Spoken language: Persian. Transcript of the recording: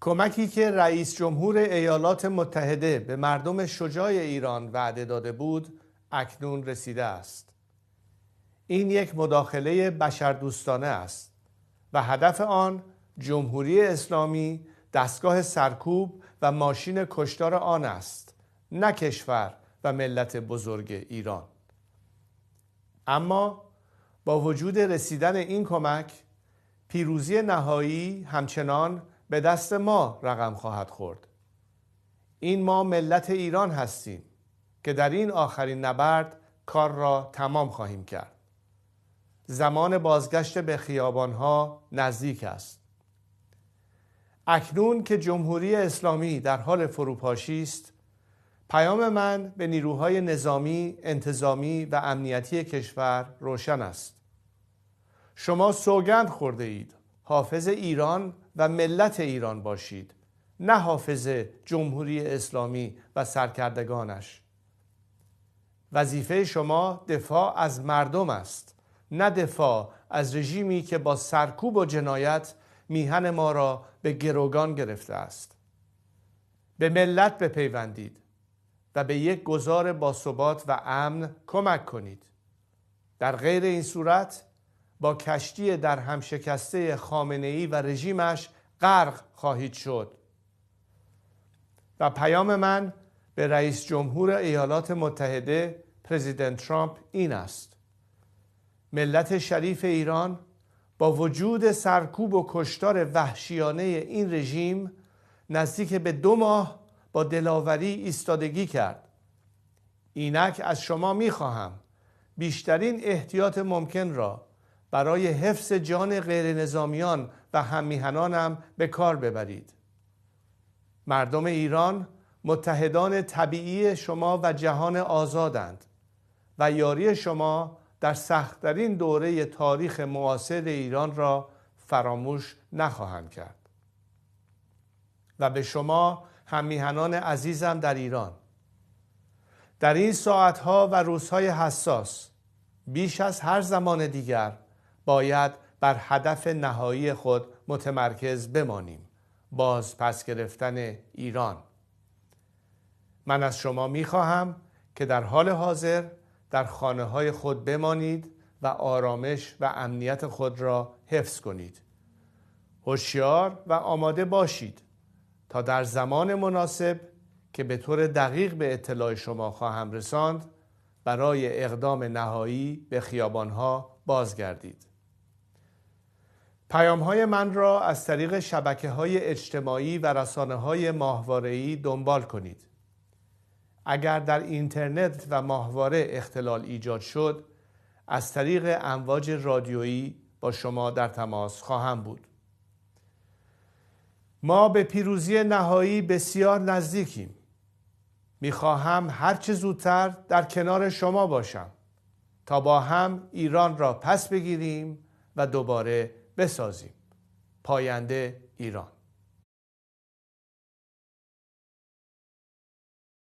کمکی که رئیس جمهور ایالات متحده به مردم شجاع ایران وعده داده بود اکنون رسیده است. این یک مداخله بشردوستانه است و هدف آن جمهوری اسلامی دستگاه سرکوب و ماشین کشتار آن است، نه کشور و ملت بزرگ ایران. اما با وجود رسیدن این کمک، پیروزی نهایی همچنان به دست ما رقم خواهد خورد. این ما ملت ایران هستیم که در این آخرین نبرد کار را تمام خواهیم کرد. زمان بازگشت به خیابانها نزدیک است. اکنون که جمهوری اسلامی در حال فروپاشی است، پیام من به نیروهای نظامی، انتظامی و امنیتی کشور روشن است. شما سوگند خورده اید حافظ ایران و ملت ایران باشید، نه حافظ جمهوری اسلامی و سرکردگانش. وظیفه شما دفاع از مردم است، نه دفاع از رژیمی که با سرکوب و جنایت میهن ما را به گروگان گرفته است. به ملت بپیوندید و به یک گذار باثبات و امن کمک کنید. در غیر این صورت با کشتی در هم شکسته خامنه‌ای و رژیمش غرق خواهید شد. و پیام من به رئیس جمهور ایالات متحده پرزیدنت ترامپ این است: ملت شریف ایران با وجود سرکوب و کشتار وحشیانه این رژیم نزدیک به 2 ماه با دلاوری ایستادگی کرد. اینک از شما می‌خواهم بیشترین احتیاط ممکن را برای حفظ جان غیر نظامیان و هممیهنانم به کار ببرید. مردم ایران متحدان طبیعی شما و جهان آزادند و یاری شما در سخت‌ترین دوره تاریخ معاصر ایران را فراموش نخواهند کرد. و به شما هممیهنان عزیزم در ایران، در این ساعتها و روزهای حساس بیش از هر زمان دیگر باید بر هدف نهایی خود متمرکز بمانیم: باز پس گرفتن ایران. من از شما می‌خواهم که در حال حاضر در خانه‌های خود بمانید و آرامش و امنیت خود را حفظ کنید. هوشیار و آماده باشید تا در زمان مناسب که به طور دقیق به اطلاع شما خواهم رساند برای اقدام نهایی به خیابانها بازگردید. پیام‌های من را از طریق شبکه‌های اجتماعی و رسانه‌های ماهواره‌ای دنبال کنید. اگر در اینترنت و ماهواره اختلال ایجاد شد، از طریق امواج رادیویی با شما در تماس خواهم بود. ما به پیروزی نهایی بسیار نزدیکیم. می‌خواهم هر چه زودتر در کنار شما باشم تا با هم ایران را پس بگیریم و دوباره بسازیم. پاینده ایران.